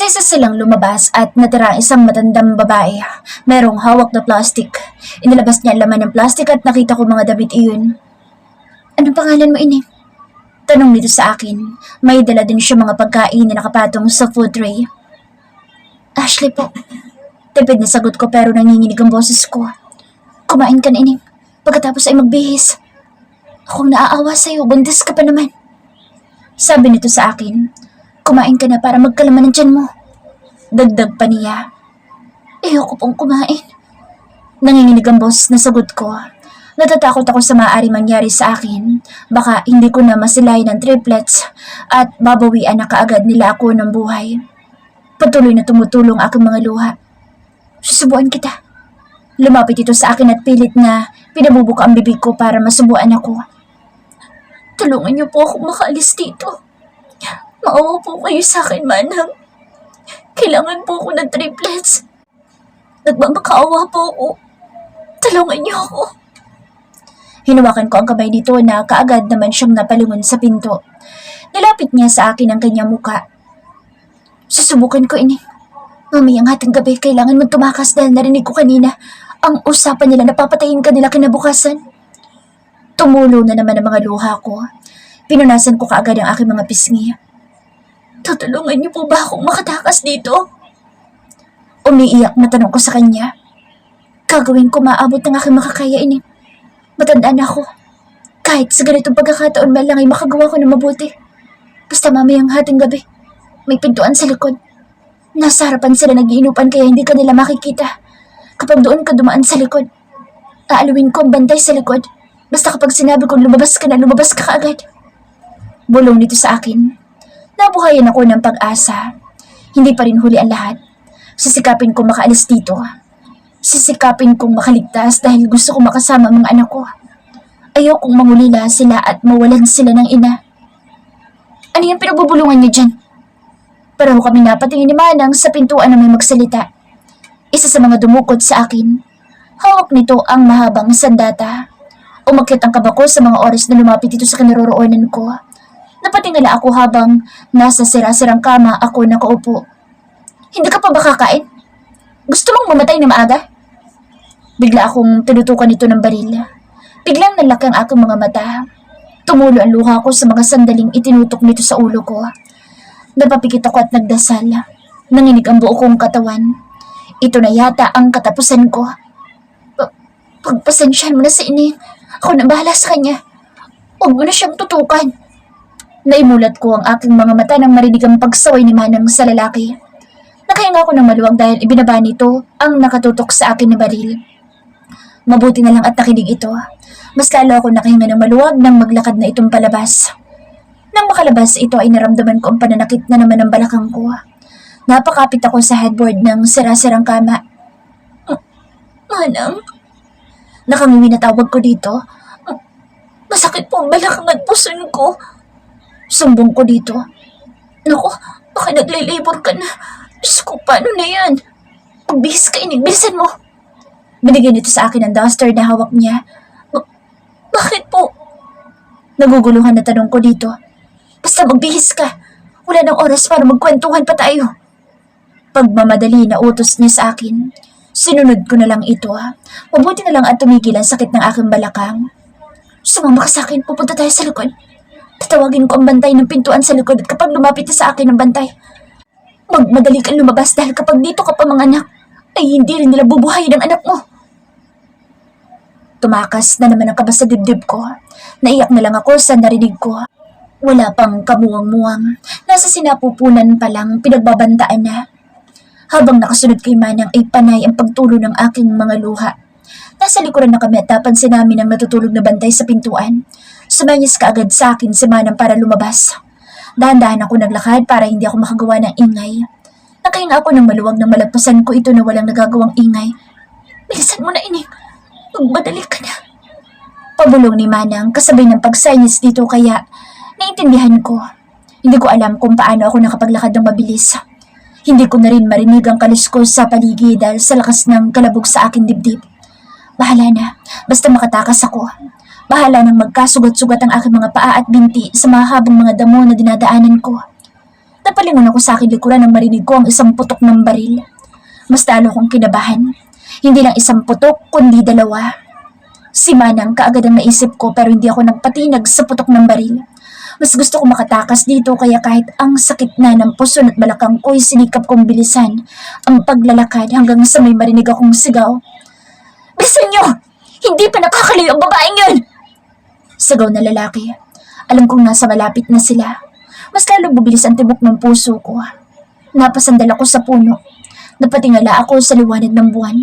Sa isa silang lumabas at natira ang isang matandang babae. Merong hawak na plastic. Inilabas niya ang laman ng plastic at nakita ko mga damit iyon. Anong pangalan mo, ini? Tanong nito sa akin. May dala din siya mga pagkain na nakapatong sa food tray. Ashley po. Tipid na sagot ko pero nanginginig ang boses ko. Kumain ka na, ining. Pagkatapos ay magbihis. Akong naaawa sa'yo, buntis ka pa naman. Sabi nito sa akin. Kumain ka na para magkalaman ng tiyan mo. Dagdag pa niya. Ayoko pong kumain. Nanginginig ang boses na sagot ko. Natatakot ako sa maaari mangyari sa akin. Baka hindi ko na masilayan ng triplets at babawian na kaagad nila ako ng buhay. Patuloy na tumutulong aking mga luha. Susubuan kita. Lumapit ito sa akin at pilit na pinabubuka ang bibig ko para masubuan ako. Tulungan niyo po akong makaalis dito. Maawa po kayo sa akin, manang. Kailangan po ako ng triplets. Nagmamakaawa po ako. Tulungan niyo ako. Hinawakan ko ang kamay nito na kaagad naman siyang napalingon sa pinto. Nilapit niya sa akin ang kanyang muka. Susubukan ko, ini. Mamayang hating gabi, kailangan mong tumakas dahil narinig ko kanina ang usapan nila na papatayin ka nila kinabukasan. Tumulo na naman ang mga luha ko. Pinunasan ko kaagad ang aking mga pisngi. Tutulungan niyo po ba akong makatakas dito? Umiiyak na tanong ko sa kanya. Gagawin ko maabot ng aking makakaya, ini. Matandaan ako. Kahit sa ganitong pagkakataon man lang ay makagawa ko ng mabuti. Basta mamayang hating gabi, may pintuan sa likod. Nasa harapan sila nag-iinupan kaya hindi ka nila makikita. Kapag doon ka dumaan sa likod, aaluin ko ang bantay sa likod. Basta kapag sinabi kong lumabas ka na, lumabas ka kaagad. Bulong nito sa akin. Nabuhayan ako ng pag-asa. Hindi pa rin huli ang lahat. Sisikapin kong makaalis dito. Sisikapin kong makaligtas dahil gusto kong makasama ang mga anak ko. Ayokong mangulila sila at mawalan sila ng ina. Ano yung pinagbubulungan niyo dyan? Pareho kami napatingin ni Manang sa pintuan na may magsalita. Isa sa mga dumukot sa akin. Hawak nito ang mahabang sandata. Umakyat ang kaba ko sa mga oras na lumapit ito sa kinaroroonan ko. Napatingala ako habang nasa sira-sirang kama ako nakaupo. Hindi ka pa ba kakain? Gusto mong mamatay na maaga? Bigla akong tinutukan nito ng baril. Biglang nalaki ang aking mga mata. Tumulo ang luha ko sa mga sandaling itinutok nito sa ulo ko. Napapikit ako at nagdasal. Nanginig ang buo kong katawan. Ito na yata ang katapusan ko. Pagpasensyahan mo na sa ini. Ako na bahala sa kanya. Huwag mo na siyang tutukan. Naimulat ko ang aking mga mata nang marinig ang pagsaway ni Manang sa lalaki. Nakahinga ako ng maluwag dahil ibinaba nito ang nakatutok sa akin na baril. Mabuti na lang at nakinig ito. Mas lalo ako nakahinga ng maluwag nang maglakad na itong palabas. Nang makalabas ito ay naramdaman ko ang pananakit na naman ng balakang ko. Napakapit ako sa headboard ng sira-sirang kama. Manang? Nakangiwi na tawag ko dito. Masakit po ang balakang at puson ko. Sumbong ko dito. Naku, baka nagle-labor ka na. Diyos ko, paano na yan? Pagbihis ka, inig, bilisan mo. Binigyan nito sa akin ang duster na hawak niya. Bakit po? Naguguluhan na tanong ko dito. Basta magbihis ka. Wala nang oras para magkwentuhan pa tayo. Pagmamadali na utos niya sa akin. Sinunod ko na lang ito. Mabuti na lang at tumigil ang sakit ng aking balakang. Sumama ka sa akin, pupunta tayo sa likod. Tatawagin ko ang bantay ng pintuan sa likod at kapag lumapit na sa akin ang bantay, magmadali kang lumabas dahil kapag dito ka pa mga anak, ay hindi rin nila bubuhayin ang anak mo. Tumakas na naman ang kaba sa dibdib ko. Naiyak na lang ako sa narinig ko. Wala pang kamuwang-muwang. Nasa sinapupunan pa lang pinagbabantaan na. Habang nakasunod kay Manang ay panay ang pagtulo ng aking mga luha. Nasa likuran na kami at napansin namin ang natutulog na bantay sa pintuan. Sumanyas kaagad sa akin si Manang para lumabas. Dahan-dahan ako naglakad para hindi ako makagawa ng ingay. Nakahinga ako ng maluwag nang malagpasan ko ito na walang nagagawang ingay. Bilisan mo na, ining. Magmadali ka na. Pabulong ni Manang kasabay ng pagsayas dito kaya naiintindihan ko. Hindi ko alam kung paano ako nakapaglakad ng mabilis. Hindi ko na rin marinig ang kaliskos sa paligid dahil sa lakas ng kalabog sa aking dibdib. Bahala na, basta makatakas ako. Bahala nang magkasugat-sugat ang aking mga paa at binti sa mahabang mga damo na dinadaanan ko. Napalingon ako sa aking likuran nang marinig ko ang isang putok ng baril. Mas lalo kong kinabahan. Hindi lang isang putok, kundi dalawa. Si Manang kaagad ang naisip ko pero hindi ako nagpatinag sa putok ng baril. Mas gusto ko makatakas dito kaya kahit ang sakit na ng puso at balakang ko'y sinikap kong bilisan ang paglalakad hanggang sa may marinig akong sigaw. Bilisan niyo! Hindi pa nakakalayo ang babaeng yun! Sigaw na lalaki. Alam kong nasa malapit na sila. Mas lalo bubilis ang tibok ng puso ko. Napasandal ako sa puno. Napatingala ako sa liwanag ng buwan.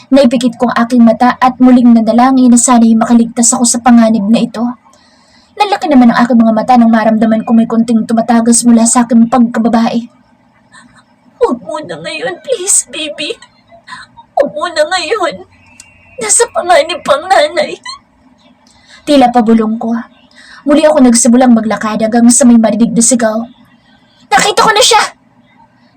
Naipikit ko ang aking mata at muling nadalangin na sana'y makaligtas ako sa panganib na ito. Nalaki naman ang aking mga mata nang maramdaman ko may konting tumatagas mula sa aking pagkababae. Huwag muna ngayon, please, baby. Huwag muna ngayon. Nasa panganib pang nanay. Tila pabulong ko. Muli ako nagsimulang maglakad hanggang sa may marinig na sigaw. Nakita ko na siya!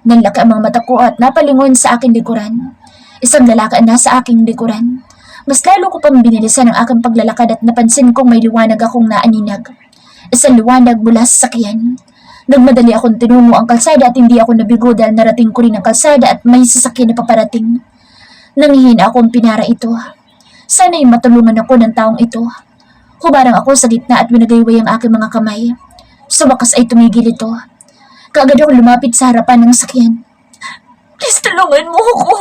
Nanlaki ang mga mata ko at napalingon sa aking likuran. Isang lalaki ang nasa aking likuran. Mas lalo ko pang binilisan ang aking paglalakad at napansin kong may liwanag akong naaninag. Isang liwanag mula sa sakyan. Nagmadali akong tinungo ang kalsada at hindi ako nabigo dahil narating ko rin ang kalsada at may sasakyan na paparating. Nangihina akong pinara ito. Sana'y matulungan ako ng taong ito. Hubarang ako sa gitna at winagayway ang aking mga kamay. Sa wakas ay tumigil ito. Kaagad ako lumapit sa harapan ng sakyan. Please, tulungan mo ako.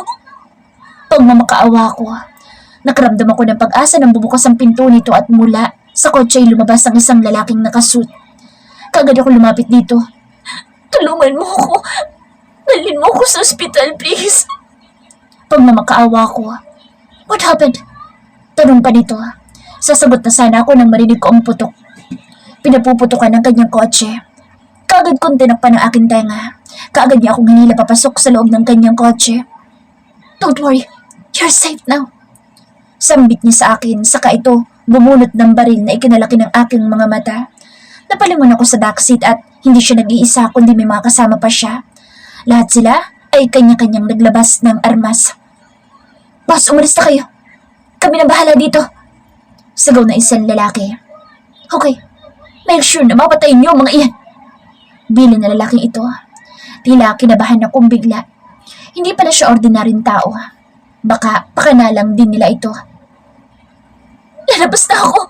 Pagmamakaawa ko, nakaramdam ako ng pag-asa nang bumukas ang pinto nito at mula sa kotse ay lumabas ang isang lalaking nakasuit. Kaagad ako lumapit dito. Tulungan mo ako. Dalhin mo ako sa ospital, please. Pagmamakaawa ko. What happened? Tanong pa dito. Sasagot na sana ako nang marinig ko ang putok. Pinapuputokan ng kanyang kotse. Kaagad kong tinakpan ang aking tenga. Kaagad niya akong hinila papasok sa loob ng kanyang kotse. Don't worry, you're safe now. Sambit niya sa akin, saka ito bumunot ng baril na ikinalaki ng aking mga mata. Napalingon ako sa backseat at hindi siya nag-iisa kundi may mga kasama pa siya. Lahat sila ay kanya-kanyang naglabas ng armas. Boss, umalis na kayo. Kami na bahala dito. Sigaw na isang lalaki. Okay, make sure na mapatayin niyo mga iyan. Bilin na lalaking ito. Tila kinabahan akong bigla. Hindi pala siya ordinaryong tao. Baka pakanalang din nila ito. Lalabas na ako.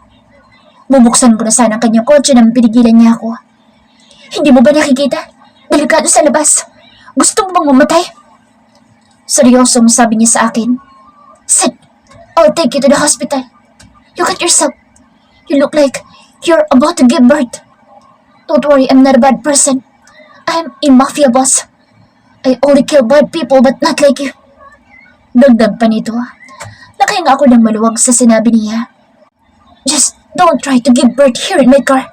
Bubuksan ko na sana ang kanyang kotse nang pinigilan niya ako. Hindi mo ba nakikita? Delikado sa labas. Gusto mo bang mamatay? Seryosong sabi niya sa akin. Sid, I'll take you to the hospital. Look at yourself. You look like you're about to give birth. Don't worry, I'm not a bad person. I'm a mafia boss. I only kill bad people but not like you. Dagdag pa nito. Nakahinga ako ng maluwag sa sinabi niya. Just don't try to give birth here in my car.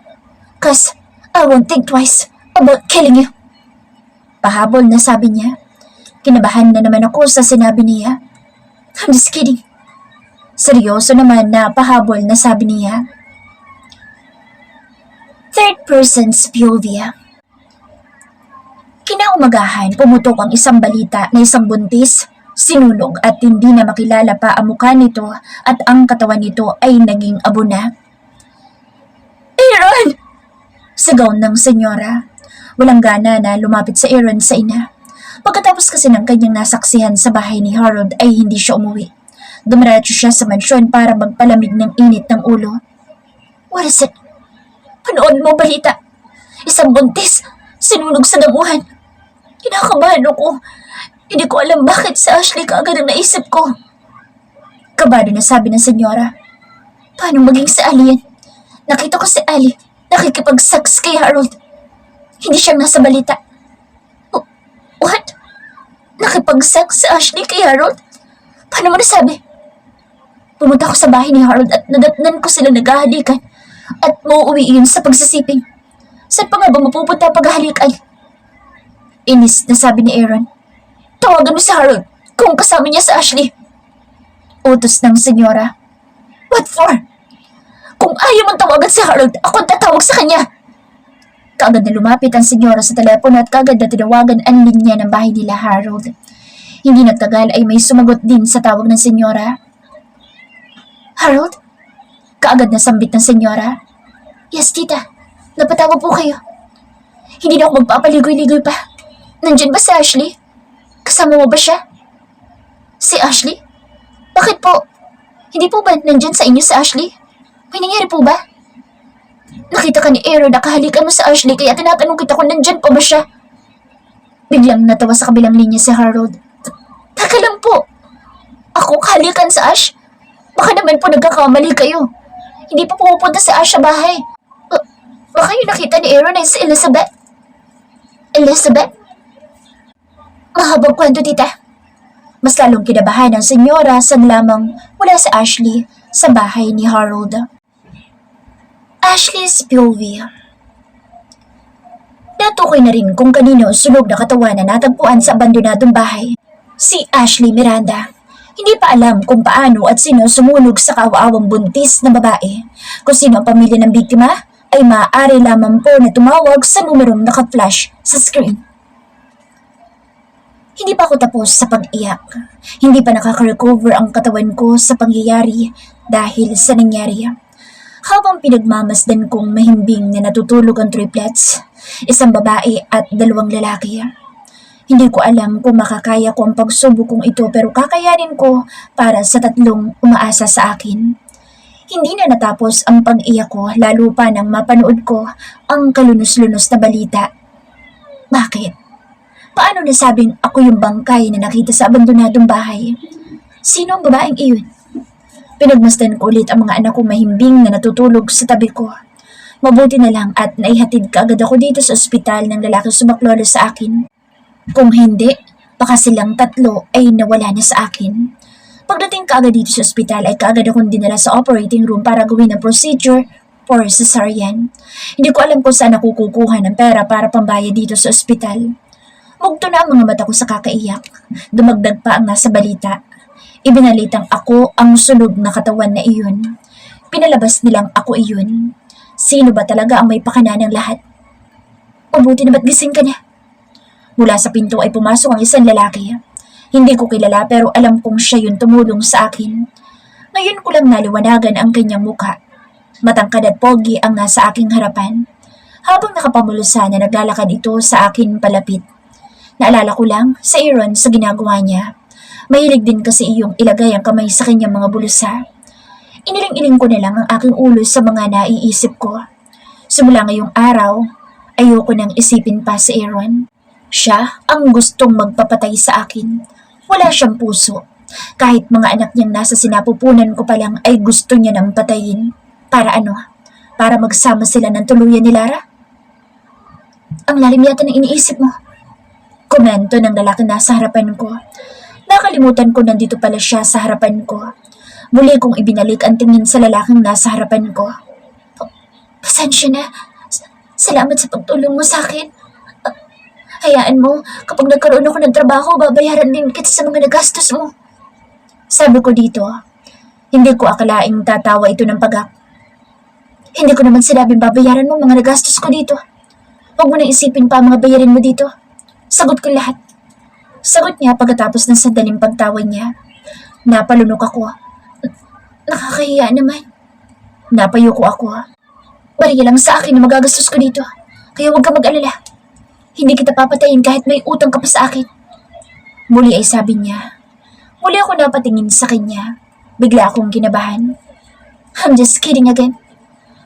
Cause I won't think twice about killing you. Pahabol na sabi niya. Kinabahan na naman ako sa sinabi niya. I'm just kidding. Seryoso naman na pahabol na sabi niya. Third person's POV. Kinaumagahan, pumutok ang isang balita na isang buntis, sinunog at hindi na makilala pa ang mukha nito at ang katawan nito ay naging abo na. Aaron! Sigaw ng senyora. Walang gana na lumapit sa Aaron sa ina. Pagkatapos kasi ng kanyang nasaksihan sa bahay ni Harold ay hindi siya umuwi. Dumiretso siya sa mansyon para magpalamig ng init ng ulo. What is it? Panood mo balita. Isang buntis, sinunog sa damuhan. Kinakabahan ako. Hindi ko alam bakit sa Ashley kaagad ang naisip ko. Kabado na sabi ng senyora. Paano maging si Ali yan? Nakita ko si Ali, nakikipag-sex kay Harold. Hindi siyang nasa balita. What? Nakipag-sex si Ashley kay Harold? Paano mo nasabi? Pumunta ako sa bahay ni Harold at nadatnan ko sila naghahalikan at mauuwi yun sa pagsisiping. Saan pa nga ba mapupunta paghahalikan? Inis na sabi ni Aaron. Tawagan mo si Harold kung kasama niya sa Ashley. Utos ng senyora. What for? Kung ayaw mong tawagan si Harold, ako tatawag sa kanya. Kaagad na lumapit ang senyora sa telepono at kaagad na tinawagan ang linya ng bahay nila Harold. Hindi nagtagal ay may sumagot din sa tawag ng senyora. Harold? Kaagad na sambit ng senyora. Yes, tita. Napatawag po kayo. Hindi na ako magpapaligoy-ligoy pa. Nandyan ba si Ashley? Kasama mo ba siya? Si Ashley? Bakit po? Hindi po ba nandyan sa inyo si Ashley? May nangyari po ba? Nakita ka ni Aaron na kahalikan mo sa Ashley kaya tinatanong kita kung nandyan pa ba siya. Biglang natawa sa kabilang linya si Harold. Taka lang po. Ako kahalikan sa Ash? Baka naman po nagkakamali kayo. Hindi pa pumupunta si Ash sa bahay. Baka yung nakita ni Aaron ay si Elizabeth. Elizabeth? Mahabang kwento, tita. Mas lalong kinabahan ng senyora sa lamang wala si Ashley sa bahay ni Harold. Ashley's POV. Natukoy na rin kung kanino sunog na katawan na natagpuan sa abandonadong bahay. Si Ashley Miranda. Hindi pa alam kung paano at sino sumunog sa kawaawang buntis na babae. Kung sino ang pamilya ng biktima ay maaari lamang po na tumawag sa numerong naka-flash sa screen. Hindi pa ako tapos sa pag-iyak. Hindi pa nakaka-recover ang katawan ko sa pangyayari dahil sa nangyari. Habang pinagmamasdan kong mahimbing na natutulog ang triplets, isang babae at dalawang lalaki. Hindi ko alam kung makakaya ko ang pagsubok kong ito pero kakayanin ko para sa tatlong umaasa sa akin. Hindi na natapos ang pag-iyak ko lalo pa nang mapanood ko ang kalunos-lunos na balita. Bakit? Paano nasabing ako yung bangkay na nakita sa abandonadong bahay? Sino ang babaeng iyon? Pinagmasdan ko ulit ang mga anak kong mahimbing na natutulog sa tabi ko. Mabuti na lang at naihatid kaagad ako dito sa ospital ng lalaking sumaklolo sa akin. Kung hindi, baka silang tatlo ay nawala na sa akin. Pagdating kaagad dito sa ospital ay kaagad akong dinala sa operating room para gawin ang procedure for cesarean. Hindi ko alam kung saan ako kukuha ng pera para pambayad dito sa ospital. Mugto na ang mga mata ko sa kakaiyak. Dumagdag pa ang nasa balita. Ibinalitang ako ang sunog na katawan na iyon. Pinalabas nilang ako iyon. Sino ba talaga ang may pakana ng lahat? Mabuti na ba't gising ka na? Mula sa pinto ay pumasok ang isang lalaki. Hindi ko kilala pero alam kong siya yung tumulong sa akin. Ngayon ko lang naliwanagan ang kanyang mukha. Matangkad at pogi ang nasa aking harapan. Habang nakapamulusa na naglalakad ito sa akin palapit. Naalala ko lang sa Aaron sa ginagawa niya. Mahilig din kasi iyong ilagay ang kamay sa kanyang mga bulsa. Iniling-iling ko na lang ang aking ulo sa mga naiisip ko. Simula ngayong araw, ayoko nang isipin pa si Aaron. Siya ang gustong magpapatay sa akin. Wala siyang puso. Kahit mga anak niyang nasa sinapupunan ko pa lang ay gusto niya nang patayin. Para ano? Para magsama sila ng tuluyan ni Lara? Ang lalim yata ng iniisip mo. Komento ng lalaki nasa harapan ko. Nakalimutan ko nandito pala siya sa harapan ko. Muli kong ibinalik ang tingin sa lalaking nasa harapan ko. Pasensya na. Salamat sa pagtulong mo sa akin. Hayaan mo, kapag nagkaroon ako ng trabaho, babayaran din kita sa mga nagastos mo. Sabi ko dito, hindi ko akalaing tatawa ito ng pagak. Hindi ko naman sinabing babayaran mo mga nagastos ko dito. Huwag mo nang isipin pa ang mga bayarin mo dito. Sagot ko lahat. Sagot niya pagkatapos ng sandaling pagtawa niya. Napalunok ako. Nakakahiya naman. Napayuko ako. Bariya lang sa akin na magagastos ko dito. Kaya huwag ka mag-alala. Hindi kita papatayin kahit may utang ka pa sa akin. Muli ay sabi niya. Muli ako napatingin sa kanya. Bigla akong kinabahan. I'm just kidding again.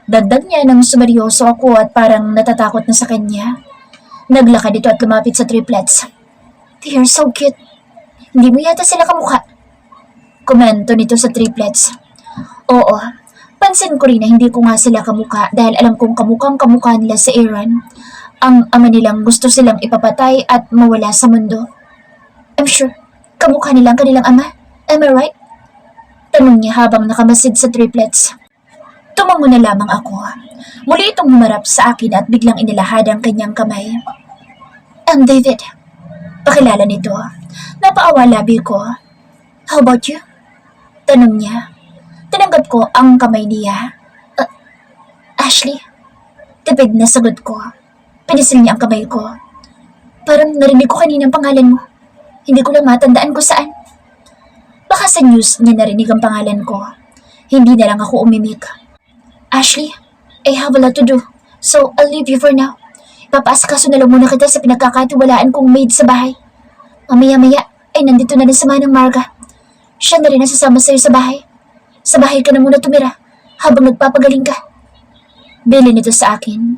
Dagdag niya nang sumeryoso ako at parang natatakot na sa kanya. Naglakad ito at lumapit sa triplets. They are so cute. Hindi mo yata sila kamukha. Komento nito sa triplets. Oo, pansin ko rin na hindi ko nga sila kamukha dahil alam kong kamukhang-kamukha nila si Aaron. Ang ama nilang gusto silang ipapatay at mawala sa mundo. I'm sure, kamukha nilang kanilang ama. Am I right? Tanong niya habang nakamasid sa triplets. Tumango na lamang ako. Muli itong humarap sa akin at biglang inilahad ang kanyang kamay. I'm David. Pakilala nito. Napaawa labi ko. How about you? Tanong niya. Tinanggap ko ang kamay niya. Ashley? Tipid na sagot ko. Pinisil niya ang kamay ko. Parang narinig ko kanina ang pangalan mo. Hindi ko lang matandaan kung saan. Baka sa news niya narinig ang pangalan ko. Hindi na lang ako umimik. Ashley, I have a lot to do, so I'll leave you for now. Papaasikaso na lang muna kita sa pinagkakatiwalaan kong maid sa bahay. Mamaya-maya ay nandito na rin sa manang Marga. Siya na rin nasasama sa'yo sa bahay. Sa bahay ka na muna tumira habang nagpapagaling ka. Bili nito sa akin.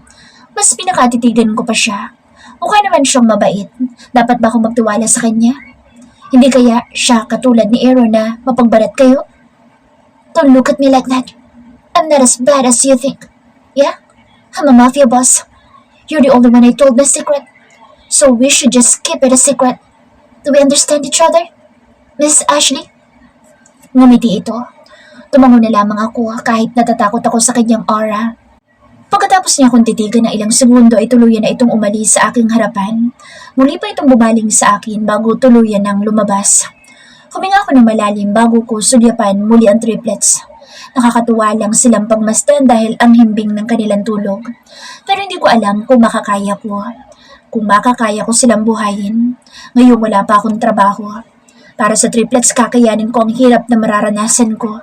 Mas pinakatitigan ko pa siya. Mukha naman siyang mabait. Dapat ba akong magtiwala sa kanya? Hindi kaya siya katulad ni Aaron na mapagbarat kayo? Don't look at me like that. I'm not as bad as you think. Yeah? I'm a mafia boss. You're the only one I told my secret. So we should just keep it a secret. Do we understand each other? Miss Ashley? Ngumiti ito. Tumango na lamang ako kahit natatakot ako sa kanyang aura. Pagkatapos niya akong titigan na ilang segundo ay tuluyan na itong umalis sa aking harapan. Muli pa itong bumaling sa akin bago tuluyan ng lumabas. Huminga ako ng malalim bago ko sulyapan muli ang triplets. Nakakatuwa lang silang pagmasdan dahil ang himbing ng kanilang tulog. Pero hindi ko alam kung makakaya ko. Kung makakaya ko silang buhayin. Ngayon wala pa akong trabaho. Para sa triplets kakayanin ko ang hirap na mararanasan ko.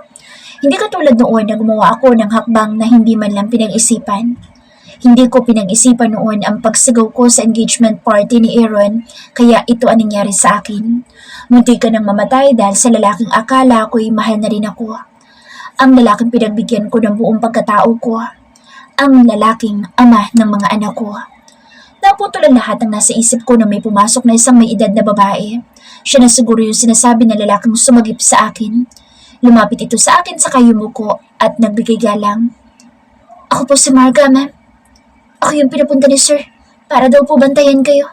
Hindi katulad noon na gumawa ako ng hakbang na hindi man lang pinag-isipan. Hindi ko pinag-isipan noon ang pagsigaw ko sa engagement party ni Aaron, kaya ito ang nangyari sa akin. Munti ka nang mamatay dahil sa lalaking akala ko'y mahal na rin ako. Ang lalaking pinagbigyan ko ng buong pagkatao ko. Ang lalaking ama ng mga anak ko. Naputol ang lahat ng nasa isip ko na may pumasok na isang may edad na babae. Siya na siguro yung sinasabi ng lalaking sumagip sa akin. Lumapit ito sa akin sa kayumuko at nagbigay galang. Ako po si Marga, ma'am. Ako yung pinapunta ni sir para daw po bantayan kayo.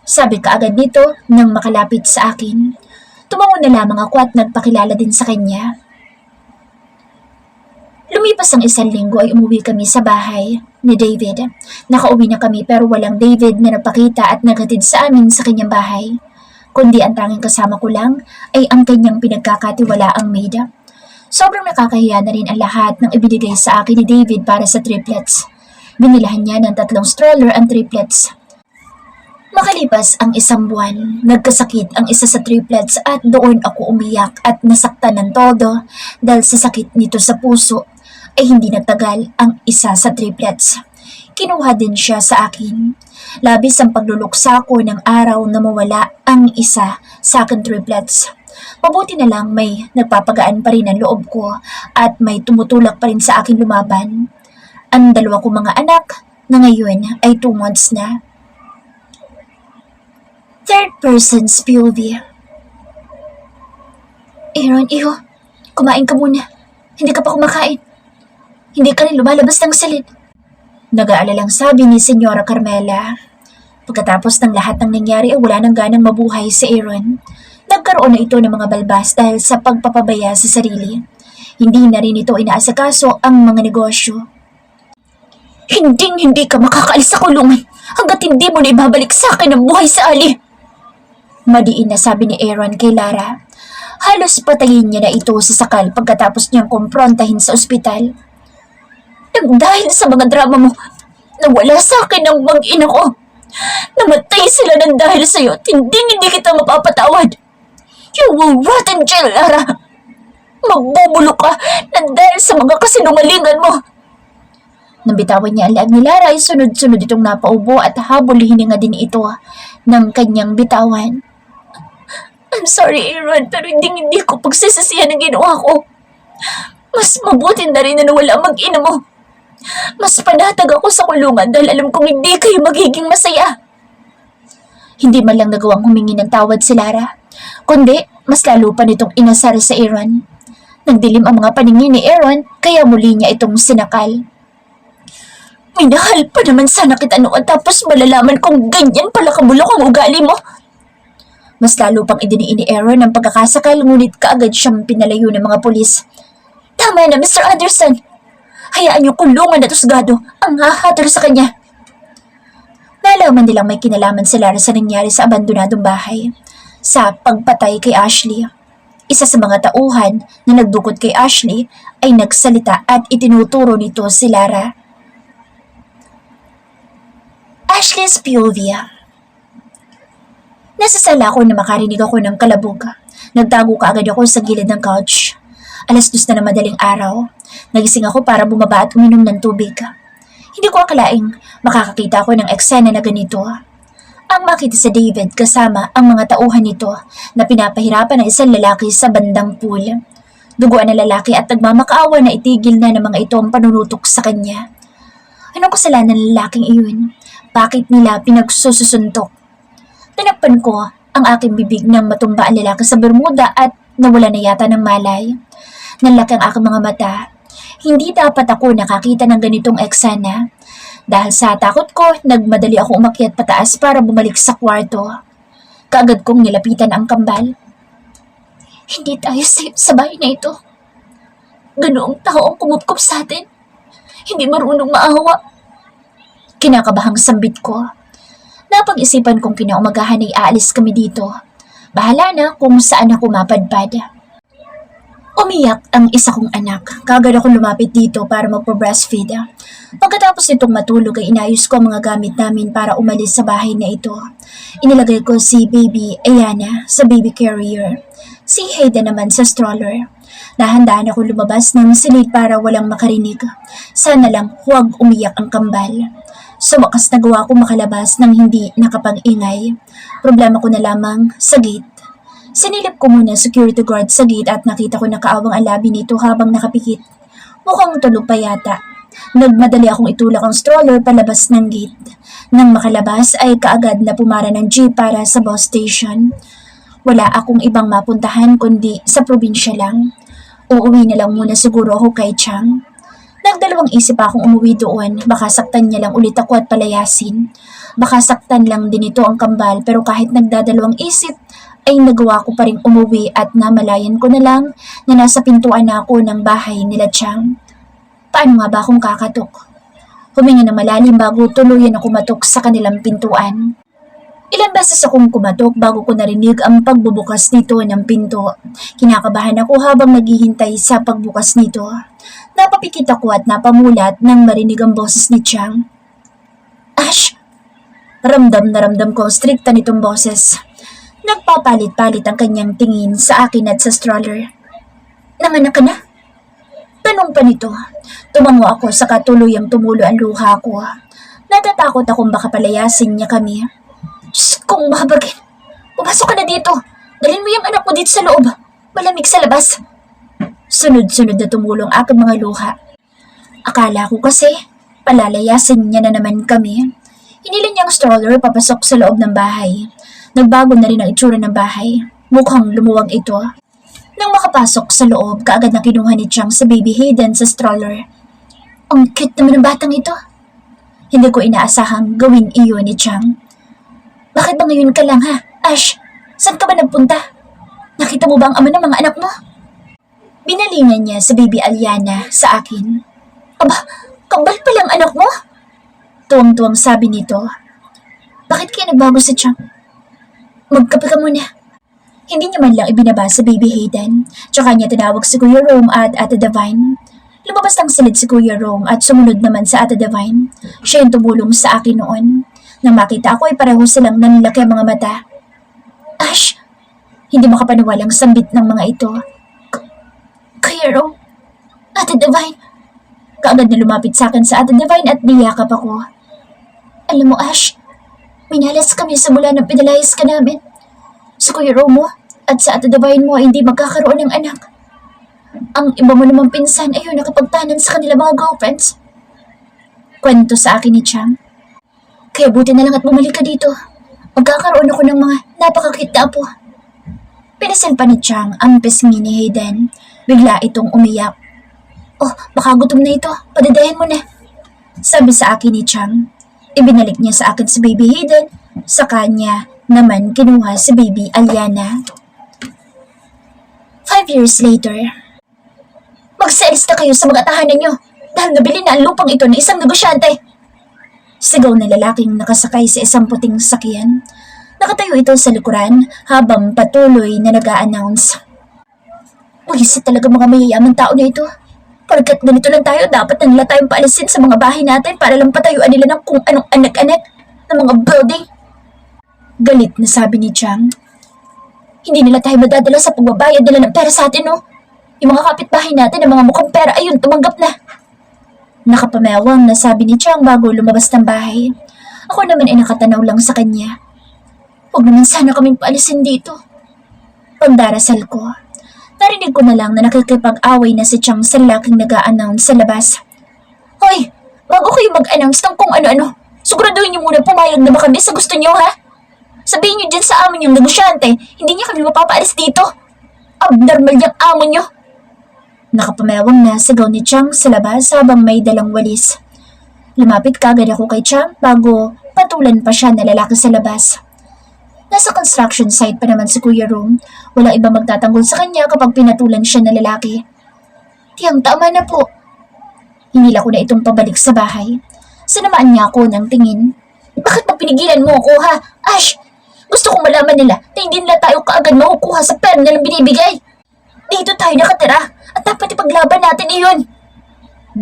Sabi kaagad nito nang makalapit sa akin. Tumango na lamang ako at nagpakilala din sa kanya. Lumipas ang 1 linggo ay umuwi kami sa bahay ni David. Nakauwi na kami pero walang David na nagpakita at naghatid sa amin sa kanyang bahay. Kundi ang tanging kasama ko lang ay ang kanyang pinagkakatiwalaang maid. Sobrang nakakahiya na rin ang lahat ng ibinigay sa akin ni David para sa triplets. Binilahan niya ng 3 stroller ang triplets. Makalipas ang 1 buwan, nagkasakit ang isa sa triplets at doon ako umiyak at nasaktan ng todo dahil sa sakit nito sa puso ay hindi nagtagal ang isa sa triplets. Kinuha din siya sa akin. Labis ang pagluluksa ko ng araw na mawala ang isa sa akin triplets. Mabuti na lang may nagpapagaan pa rin ang loob ko at may tumutulak pa rin sa akin lumaban. Ang 2 kong mga anak na ngayon ay 2 months na. Third person's POV. Aaron, iho, kumain ka muna. Hindi ka pa kumakain. Hindi ka rin lumalabas ng silid. Nag-aalalang sabi ni Senyora Carmela. Pagkatapos ng lahat ng nangyari ay wala nang ganang mabuhay si Aaron. Nagkaroon na ito ng mga balbas dahil sa pagpapabaya sa sarili. Hindi na rin ito inaasikaso ang mga negosyo. Hindi ka makakaalis sa kulungan hanggat hindi mo na ibabalik sa akin ang buhay sa ali. Madiin na sabi ni Aaron kay Lara. Halos patayin niya na ito sa sakal pagkatapos niyang kumprontahin sa ospital. Dahil sa mga drama mo, nawala sa akin ang mag-ina ko. Namatay sila ng dahil sa'yo at hindi kita mapapatawad. You will rot in jail, Lara. Magbubulok ka ng dahil sa mga kasinungalingan mo. Nang bitawan niya ang laag ni Lara ay sunod-sunod itong napaubo at habol hininga din ito ng kanyang bitawan. I'm sorry, Aaron, pero hindi ko pagsisisihan ang ginawa ko. Mas mabuti na rin na nawala ang mag-ina mo. Mas panatag ako sa kulungan dahil alam kong hindi kayo magiging masaya. Hindi man lang nagawang humingi ng tawad si Lara, kundi mas lalo pa nitong inasar sa Aaron. Nagdilim ang mga paningin ni Aaron kaya muli niya itong sinakal. Minahal pa naman sana kita noon tapos malalaman kong ganyan pala kabulok ang ugali mo. Mas lalo pang idiniin ni Aaron ang pagkakasakal ngunit kaagad siyang pinalayo ng mga pulis. Tama na, Mr. Anderson. Hayaan niyo kulungan na tusgado ang hahatar sa kanya. Nalaman nilang may kinalaman si Lara sa nangyari sa abandonadong bahay. Sa pagpatay kay Ashley. Isa sa mga tauhan na nagdukot kay Ashley ay nagsalita at itinuturo nito si Lara. Ashley's POV. Nasasala ako na makarinig ako ng kalabog. Nagtago kaagad ako sa gilid ng couch. 2:00 na ng madaling araw. Nagising ako para bumaba at uminom ng tubig. Hindi ko akalaing makakakita ako ng eksena na ganito. Ang makita sa David kasama ang mga tauhan nito na pinapahirapan ng isang lalaki sa bandang pool. Duguan ng lalaki at nagmamakaawa na itigil na ng mga ito ang panunutok sa kanya. Anong kasalanan ng lalaking iyon? Bakit nila pinagsusuntok? Tinakpan ko ang aking bibig nang matumba ang lalaki sa Bermuda at nawala na yata ng malay. Nanlaki ang aking mga mata. Hindi dapat ako nakakita ng ganitong eksena. Dahil sa takot ko, nagmadali ako umakyat pataas para bumalik sa kwarto. Kaagad kong nilapitan ang kambal. Hindi tayo safe sa bahay na ito. Ganoong tao ang kumupkup sa atin. Hindi marunong maawa. Kinakabahang sambit ko. Napag-isipan kong kinaumagahan ay aalis kami dito. Bahala na kung saan ako mapadpad. Umiyak ang isa kong anak. Kagad akong lumapit dito para magpo-breastfeed. Pagkatapos nitong matulog ay inayos ko ang mga gamit namin para umalis sa bahay na ito. Inilagay ko si baby Ayana sa baby carrier. Si Hayden naman sa stroller. Dahan-dahan ako lumabas ng silid para walang makarinig. Sana lang huwag umiyak ang kambal. Sa wakas nagawa ko makalabas ng hindi nakapag-ingay. Problema ko na lamang sa gate. Sinilip ko muna security guard sa gate at nakita ko nakaawang ang labi nito habang nakapikit. Mukhang tulog pa yata. Nagmadali akong itulak ang stroller palabas ng gate. Nang makalabas ay kaagad na pumara ng jeep para sa bus station. Wala akong ibang mapuntahan kundi sa probinsya lang. Uuwi na lang muna siguro ako kay Chang. Nagdalawang isip akong umuwi doon, baka saktan niya lang ulit ako at palayasin. Baka saktan lang din ito ang kambal pero kahit nagdadalawang isip ay nagawa ko pa rin umuwi at namalayan ko na lang na nasa pintuan na ako ng bahay nila Chang. Paano nga ba akong kakatok? Huminga ng malalim bago tuluyan ako matok sa kanilang pintuan. Ilang beses akong kumatok bago ko narinig ang pagbubukas nito ng pinto. Kinakabahan ako habang naghihintay sa pagbukas nito. Napapikit ako at napamulat nang marinig ang boses ni Chang. Ash! Ramdam na ramdam ko ang strikta nitong boses. Nagpapalit-palit ang kanyang tingin sa akin at sa stroller. Nanganak ka na? Tanong pa nito. Tumango ako sa katuluyang tumulo ang luha ko. Natatakot akong baka palayasin niya kami. Diyos kong mabagin. Pumasok ka na dito. Dalhin mo yung anak mo dito sa loob. Malamig sa labas. Sunod-sunod na tumulong aking mga luha. Akala ko kasi, palalayasin niya na naman kami. Hinila niya ang stroller papasok sa loob ng bahay. Nagbago na rin ang itsura ng bahay. Mukhang lumuwag ito. Nang makapasok sa loob, kaagad na kinuha ni Chang sa baby Hayden sa stroller. Ang cute naman ng batang ito. Hindi ko inaasahang gawin iyon ni Chang. Bakit ba ngayon ka lang ha? Ash, saan ka ba nagpunta? Nakita mo ba ang ama ng mga anak mo? Binalingan niya sa baby Aliana sa akin. Aba, kambal pa lang anak mo? Tuwang-tuwang sabi nito. Bakit kaya nagbago si Chang? Magkape ka muna. Hindi niya man lang ibinaba sa baby Hayden. Tsaka niya tinawag si Kuya Rome at Ate Divine. Lumabas ng silid si Kuya Rome at sumunod naman sa Ate Divine. Siya yung tumulong sa akin noon. Nang makita ako ay pareho silang nanlaki ang mga mata. Ash! Hindi makapaniwalang sambit ng mga ito. Kuya Rome, Ate Divine. Kaagad na lumapit sa akin sa Ate Divine at niyakap ako. Alam mo Ash, minalas kami sa mula ng pinalayas ka namin. Sa Kuya Rome mo at sa Ate Divine mo ay hindi magkakaroon ng anak. Ang iba mo namang pinsan ay yun nakapagtanan sa kanila mga girlfriends. Kwento sa akin ni Chang. Kaya buti na lang at bumalik ka dito. Magkakaroon ako ng mga napakakit na apo. Pinasil pa ni Chang ang pisngi ni Hayden. Bigla itong umiyak. Oh, baka gutom na ito. Padadahin mo na. Sabi sa akin ni Chang. Ibinalik niya sa akin si baby Hayden. Sa kanya naman kinuha si baby Aliana. 5 years later. Magsalis na kayo sa mga tahanan niyo. Dahil nabili na ang lupang ito ng isang negosyante. Sigaw na lalaking nakasakay sa isang puting sakyan. Nakatayo ito sa likuran habang patuloy na nag-a-announce. Bulisit talaga mga mayayamang tao na ito. Pagkat ganito lang tayo, dapat na nila tayong paalisin sa mga bahay natin para lang patayuan nila ng kung anong anak-anak ng mga building. Galit na sabi ni Chang. Hindi nila tayo madadala sa pagbabayad nila ng pera sa atin, no? Yung mga kapitbahay natin ng mga mukhang pera, ayun, tumanggap na. Nakapamewang na sabi ni Chang bago lumabas ng bahay. Ako naman ay nakatanaw lang sa kanya. Huwag naman sana kaming paalisin dito. Pagdarasal ko, narinig ko na lang na nakikipag-away na si Chang sa lalaking nag-a-announce sa labas. Hoy! Bago kayo mag-announce ng kung ano-ano, siguraduhin niyo muna pumayag na ba kami sa gusto niyo, ha? Sabihin niyo dyan sa amo niyong negosyante, hindi niya kami mapapaalis dito. Abnormal yung amo niyo. Nakapamewang na sigaw ni Chang sa labas habang may dalang walis. Lumapit kagad ako kay Chang bago patulan pa siya na lalaki sa labas. Nasa construction site pa naman si Kuya Rom. Walang iba magtatanggol sa kanya kapag pinatulan siya na lalaki. Tiyang, tama na po. Hinila ko na itong pabalik sa bahay. Sinamaan niya ako ng tingin. Bakit ba pinigilan mo ako, ha? Ash! Gusto kong malaman nila na hindi nila tayo kaagad makukuha sa pera nilang binibigay. Dito tayo nakatira at dapat ipaglaban natin iyon.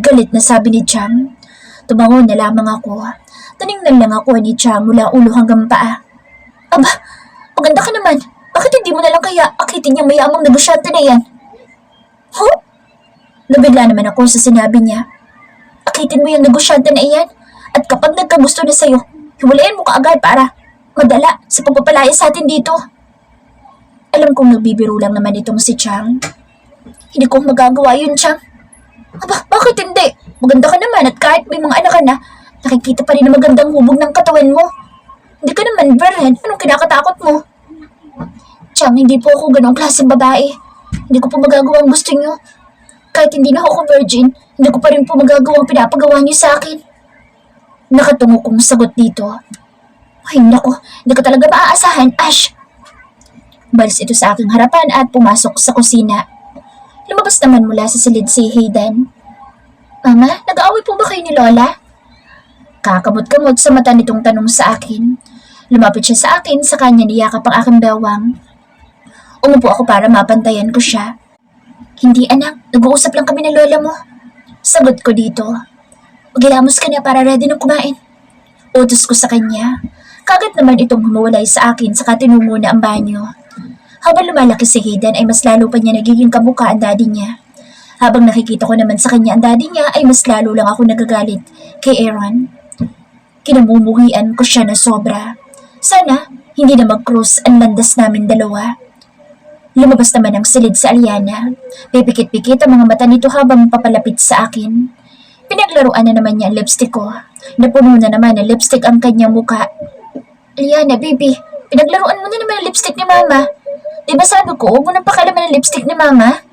Galit na sabi ni Chang. Tumango na lamang ako. Taningnan lang ako ni Chang mula ulo hanggang paa. Aba, maganda ka naman. Bakit hindi mo na lang kaya akitin yung mayamang negosyante na yan? Huh? Nabigla naman ako sa sinabi niya. Akitin mo yung negosyante na iyan at kapag nagkagusto na sa'yo, hiwalayan mo kaagad para madala sa pagpapalaya sa atin dito. Alam kong nagbibiro lang naman itong si Chang. Hindi ko magagawa yun, Chang. Aba, bakit hindi? Maganda ka naman at kahit may mga anak ka na, nakikita pa rin na magandang hubog ng katawan mo. Hindi ka naman, Berhen. Anong kinakatakot mo? Chang, hindi po ako ganong klaseng babae. Hindi ko po magagawa ang gusto niyo. Kahit hindi na ako virgin, hindi ko pa rin po magagawa ang pinapagawa niyo sa akin. Nakatungo kong sagot dito. Ay, naku, hindi ka talaga maaasahan, Ash. Balis ito sa aking harapan at pumasok sa kusina. Lumabas naman mula sa silid si Hayden. Mama, nag-aaway po ba kayo ni Lola? Kakamot-kamot sa mata nitong tanong sa akin. Lumapit siya sa akin, sa kanya niyakap ang aking bewang. Umupo ako para mapantayan ko siya. Hindi anak, nag-uusap lang kami ng lola mo. Sagot ko dito. Magilamos ka na para ready nang kumain. Utos ko sa kanya. Kagad naman itong humuwalay sa akin saka tinungo na ang banyo. Habang lumalaki si Hayden ay mas lalo pa niya nagiging kamukha ang daddy niya. Habang nakikita ko naman sa kanya ang daddy niya ay mas lalo lang ako nagagalit kay Aaron. Kinamumuhian ko siya na sobra. Sana hindi na mag-cross ang landas namin dalawa. Lumabas naman ang silid sa Aliana. Pipikit-pikit ang mga mata nito habang papalapit sa akin. Pinaglaruan na naman niya ang lipstick ko. Napuno na naman ang lipstick ang kanyang muka. Aliana, baby, pinaglaruan mo na naman ang lipstick ni Mama. Diba sabi ko, huwag mo nang pakalaman ang lipstick ni Mama?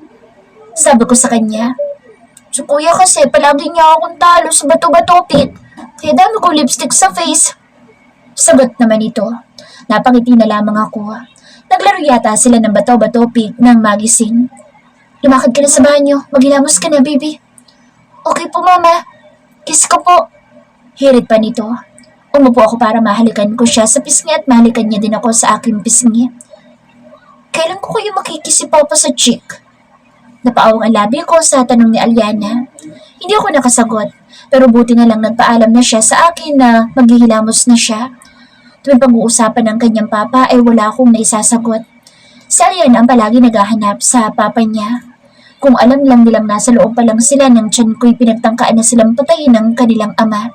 Sabi ko sa kanya. So kuya kasi, palagi niya akong talo sa bato-bato pit. Kaya dami ko lipstick sa face. Sagot naman ito. Napangiti na lamang ako. Naglaro yata sila ng bato-bato pig ng magising. Lumakad ka na sa banyo. Maghilamos ka na, baby. Okay po, Mama. Kiss ko po. Hirit pa nito. Umupo ako para mahalikan ko siya sa pisngi at mahalikan niya din ako sa aking pisngi. Kailan ko kayo makikisi Papa sa cheek? Napaawang ang labi ko sa tanong ni Aliana. Hindi ako nakasagot, pero buti na lang nagpaalam na siya sa akin na maghihilamos na siya. Tuwing pag-uusapan ng kanyang papa ay wala akong naisasagot. Si Aliana ang palagi naghahanap sa papa niya. Kung alam lang nilang nasa loob pa lang sila ng tiyan ko'y pinagtangkaan na silang patayin ng kanilang ama.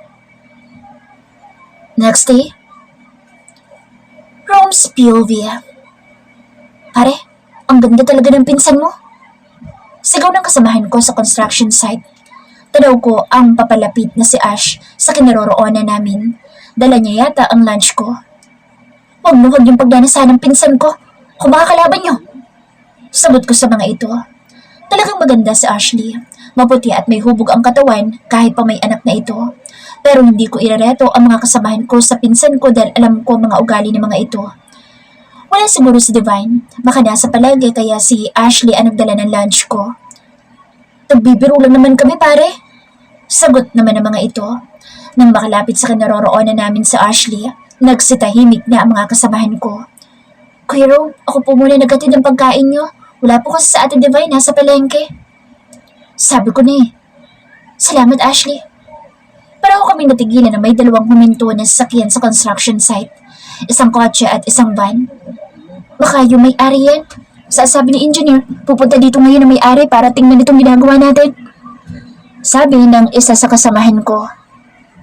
Next day, Rome's POV. Pare, ang ganda talaga ng pinsan mo. Sigaw ng kasamahan ko sa construction site. Tanaw ko ang papalapit na si Ash sa kinaroroonan namin. Dala niya yata ang lunch ko. Huwag yung pagdanasan ng pinsan ko. Kung makakalaban niyo. Sagot ko sa mga ito. Talagang maganda si Ashley. Maputi at may hubog ang katawan kahit pa may anak na ito. Pero hindi ko irareto ang mga kasamahan ko sa pinsan ko dahil alam ko mga ugali ng mga ito. Wala siguro si Divine. Baka nasa palengke kaya si Ashley ang nagdala ng lunch ko. Nagbibiro lang naman kami pare. Sagot naman ng mga ito. Nang makalapit sa kinaroroonan namin sa Ashley, nagsitahimik na ang mga kasamahan ko. Kuya Ro, ako po muna naghatid ng pagkain niyo. Wala po kasi sa ating Divine, nasa palengke. Sabi ko na eh. Salamat Ashley. Pareho kaming natigilan na may dalawang huminto na sasakyan sa construction site. Isang kotse at isang van. Baka yung may-ari yan. Sasabi ni engineer, pupunta dito ngayon ang may-ari para tingnan itong ginagawa natin. Sabi ng isa sa kasamahan ko.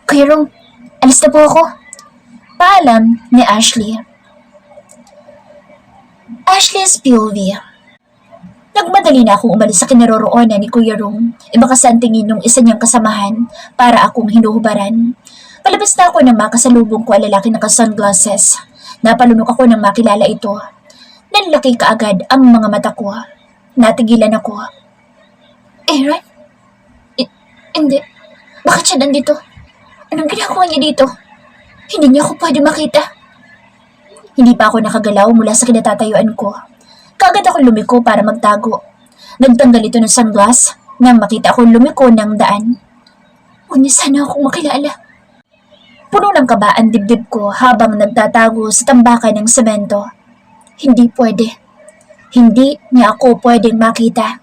Kuya Rong, alis na po ako. Paalam ni Ashley. Ashley's POV. Nagmadali na akong umalis sa kinaroroonan ni Kuya Rong. Iba kasi ang tingin ng isa niyang kasamahan para akong hinuhubaran. Palabas na ako nang makasalubong ko ang lalaki naka-sunglasses. Napalunok ako nang makilala ito. Nanlaki kaagad ang mga mata ko. Natigilan ako. Aaron? Hindi. Bakit siya nandito? Anong ginagawa niya dito? Hindi niya ako pwede makita. Hindi pa ako nakagalaw mula sa kinatatayuan ko. Kaagad ako lumiko para magtago. Nagtanggal ito ng sunglass nang makita akong lumiko ng daan. Huwag niya sana akong makilala. Puno ng kaba ang dibdib ko habang nagtatago sa tambakan ng semento. Hindi pwede. Hindi niya ako pwedeng makita.